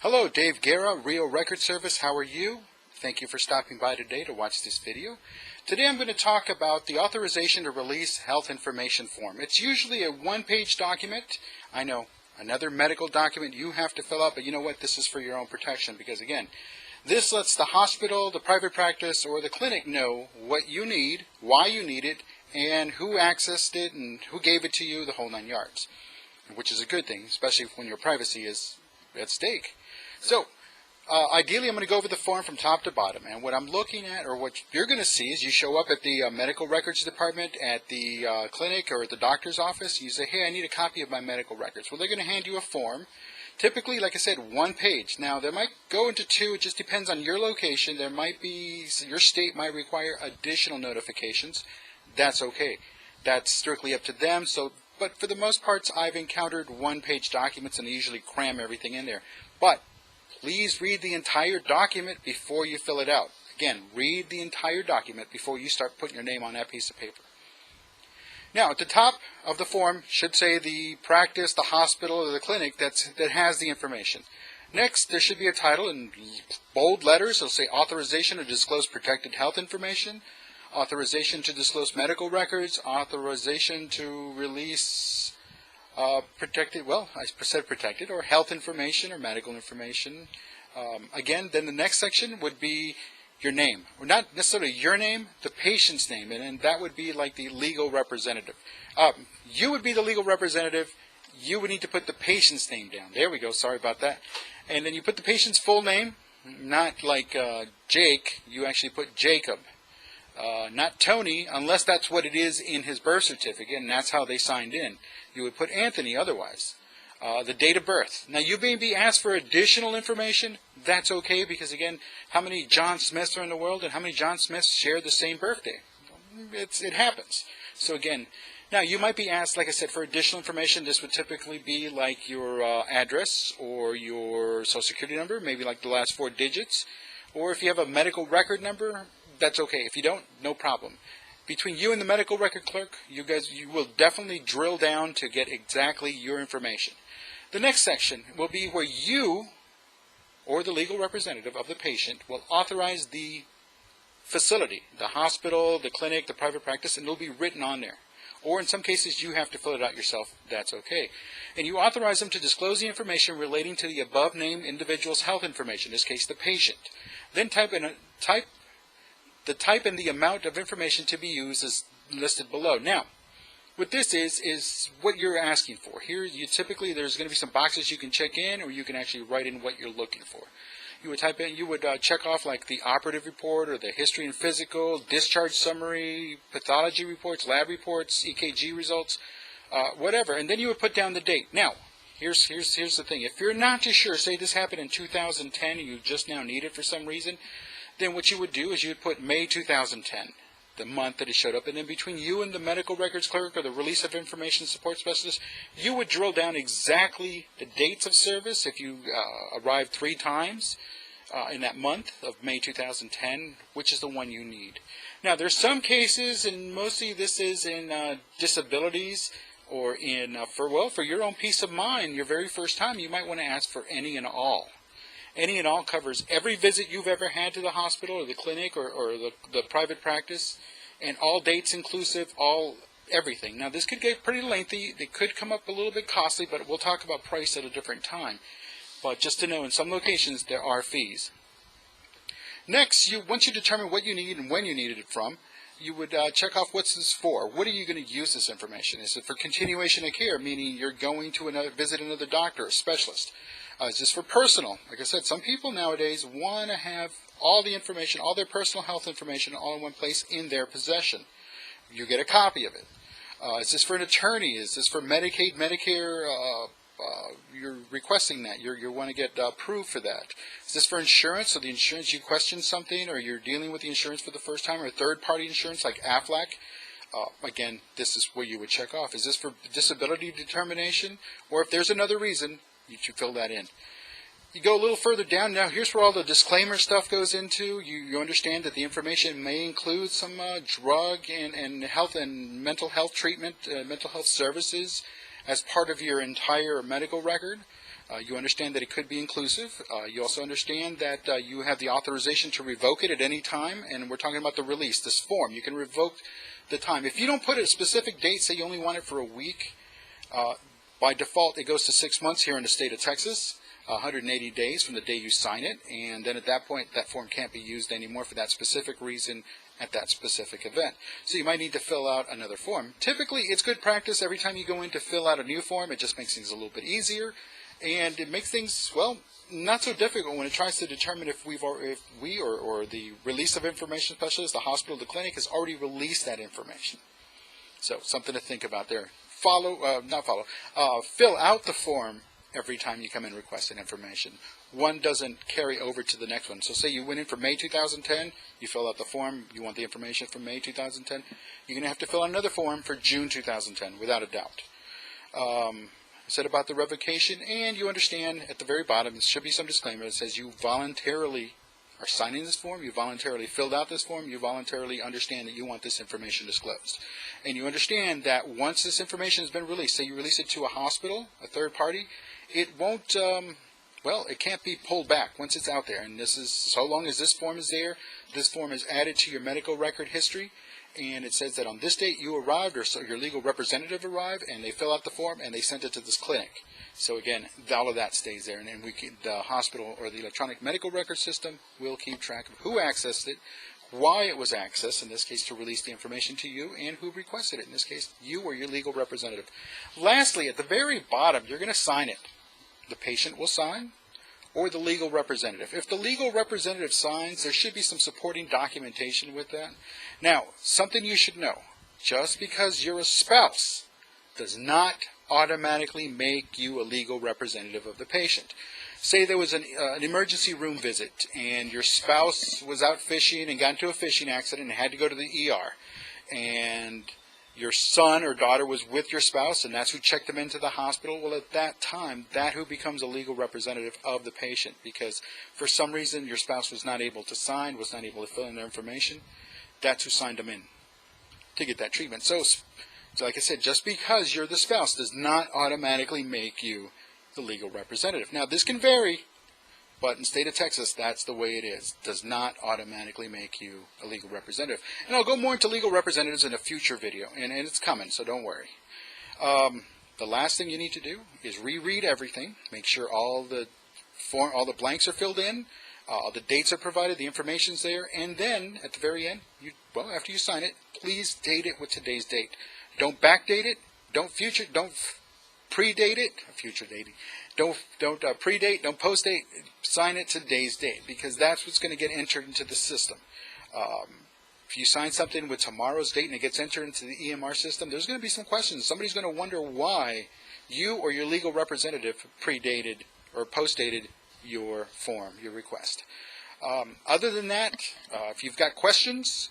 Hello, Dave Guerra, Rio Record Service. How are you? Thank you for stopping by today to watch this video. Today I'm going to talk about the authorization to release health information form. It's usually a one-page document. I know, another medical document you have to fill out, but you know what? This is for your own protection because, again, this lets the hospital, the private practice, or the clinic know what you need, why you need it, and who accessed it and who gave it to you, the whole 9 yards, which is a good thing, especially when your privacy is at stake. So, ideally, I'm going to go over the form from top to bottom, and what I'm looking at, or what you're going to see, is you show up at the medical records department at the clinic or at the doctor's office. You say, hey, I need a copy of my medical records. Well, they're going to hand you a form. Typically, like I said, one page. Now, they might go into two. It just depends on your location. There might be, your state might require additional notifications. That's okay. That's strictly up to them. But for the most part, I've encountered one-page documents, and they usually cram everything in there. But please read the entire document before you fill it out. Again, read the entire document before you start putting your name on that piece of paper. Now, at the top of the form should say the practice, the hospital, or the clinic that has the information. Next, there should be a title in bold letters. It'll say authorization to disclose protected health information, authorization to disclose medical records, authorization to release protected, well, I said protected, or health information or medical information. Again, then the next section would be your name, or not necessarily your name, the patient's name, and that would be like the legal representative. You would be the legal representative. You would need to put the patient's name down. There we go. Sorry about that. And then you put the patient's full name, not like Jake. You actually put Jacob. Not Tony, unless that's what it is in his birth certificate, and that's how they signed in. You would put Anthony otherwise. The date of birth. Now, you may be asked for additional information. That's okay, because, again, how many John Smiths are in the world, and how many John Smiths share the same birthday? It happens. So, again, now you might be asked, like I said, for additional information. This would typically be like your address or your social security number, maybe like the last 4 digits. Or if you have a medical record number, that's okay. If you don't, no problem. Between you and the medical record clerk, you will definitely drill down to get exactly your information. The next section will be where you, or the legal representative of the patient, will authorize the facility, the hospital, the clinic, the private practice, and it'll be written on there. Or in some cases, you have to fill it out yourself. That's okay. And you authorize them to disclose the information relating to the above-named individual's health information, in this case, the patient. Then the type and the amount of information to be used is listed below. Now, what this is what you're asking for. Here, typically, there's going to be some boxes you can check in, or you can actually write in what you're looking for. You would type in, you would check off like the operative report, or the history and physical, discharge summary, pathology reports, lab reports, EKG results, whatever. And then you would put down the date. Now, here's the thing. If you're not too sure, say this happened in 2010, and you just now need it for some reason, then what you would do is you would put May 2010, the month that it showed up, and then between you and the medical records clerk or the release of information support specialist, you would drill down exactly the dates of service if you arrived 3 times in that month of May 2010, which is the one you need. Now, there's some cases, and mostly this is in disabilities, or in for your own peace of mind, your very first time, you might want to ask for any and all. Any and all covers every visit you've ever had to the hospital or the clinic or the private practice, and all dates inclusive, everything. Now, this could get pretty lengthy. It could come up a little bit costly, but we'll talk about price at a different time. But just to know, in some locations, there are fees. Next, once you determine what you need and when you needed it from, you would check off what's this for. What are you going to use this information? Is it for continuation of care, meaning you're going to visit another doctor or specialist? Is this for personal? Like I said, some people nowadays want to have all the information, all their personal health information, all in one place in their possession. You get a copy of it. Is this for an attorney? Is this for Medicaid, Medicare? You're requesting that. You want to get proof for that. Is this for insurance? So the insurance, you question something, or you're dealing with the insurance for the first time, or third-party insurance like Aflac? Again, this is where you would check off. Is this for disability determination? Or if there's another reason, you should fill that in. You go a little further down. Now, here's where all the disclaimer stuff goes into. You understand that the information may include some drug and health and mental health treatment, mental health services as part of your entire medical record. You understand that it could be inclusive. You also understand that you have the authorization to revoke it at any time, and we're talking about the release, this form. You can revoke the time. If you don't put a specific date, say you only want it for a week, by default it goes to 6 months here in the state of Texas, 180 days from the day you sign it, and then at that point that form can't be used anymore for that specific reason at that specific event. So you might need to fill out another form. Typically it's good practice every time you go in to fill out a new form. It just makes things a little bit easier. And it makes things, well, not so difficult when it tries to determine if we or the release of information specialist, the hospital, the clinic, has already released that information. So something to think about there. Fill out the form every time you come in requesting information. One doesn't carry over to the next one. So say you went in for May 2010, you fill out the form, you want the information from May 2010, you're going to have to fill out another form for June 2010, without a doubt. I said about the revocation, and you understand at the very bottom, there should be some disclaimer that says you voluntarily are signing this form, you voluntarily filled out this form, you voluntarily understand that you want this information disclosed. And you understand that once this information has been released, say you release it to a hospital, a third party, it won't, it can't be pulled back once it's out there. And this is, so long as this form is there, this form is added to your medical record history, and it says that on this date you arrived, or so your legal representative arrived, and they fill out the form and they sent it to this clinic. So again, all of that stays there, and then the hospital or the electronic medical record system will keep track of who accessed it, why it was accessed, in this case to release the information to you, and who requested it, in this case you or your legal representative. Lastly, at the very bottom, you're going to sign it. The patient will sign, or the legal representative. If the legal representative signs, there should be some supporting documentation with that. Now, something you should know, just because you're a spouse does not automatically make you a legal representative of the patient. Say there was an emergency room visit, and your spouse was out fishing and got into a fishing accident and had to go to the ER, and your son or daughter was with your spouse, and that's who checked them into the hospital. Well, at that time, that who becomes a legal representative of the patient, because for some reason your spouse was not able to sign, was not able to fill in their information, that's who signed them in to get that treatment. So like I said, just because you're the spouse does not automatically make you the legal representative. Now, this can vary, but in the state of Texas, that's the way it is. It does not automatically make you a legal representative. And I'll go more into legal representatives in a future video, and it's coming, so don't worry. The last thing you need to do is reread everything. Make sure all the blanks are filled in, all the dates are provided, the information's there, and then at the very end, after you sign it, please date it with today's date. Don't backdate it. Don't predate it. Future dating. Don't predate. Don't postdate. Sign it today's date, because that's what's going to get entered into the system. If you sign something with tomorrow's date and it gets entered into the EMR system, there's going to be some questions. Somebody's going to wonder why you or your legal representative predated or postdated your form, your request. Other than that, if you've got questions,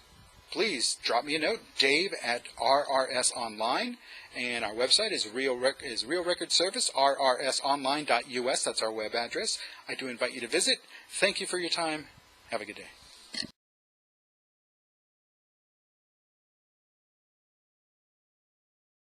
please drop me a note, Dave@RRS Online, and our website is Real Record Service, rrsonline.us. That's our web address. I do invite you to visit. Thank you for your time. Have a good day.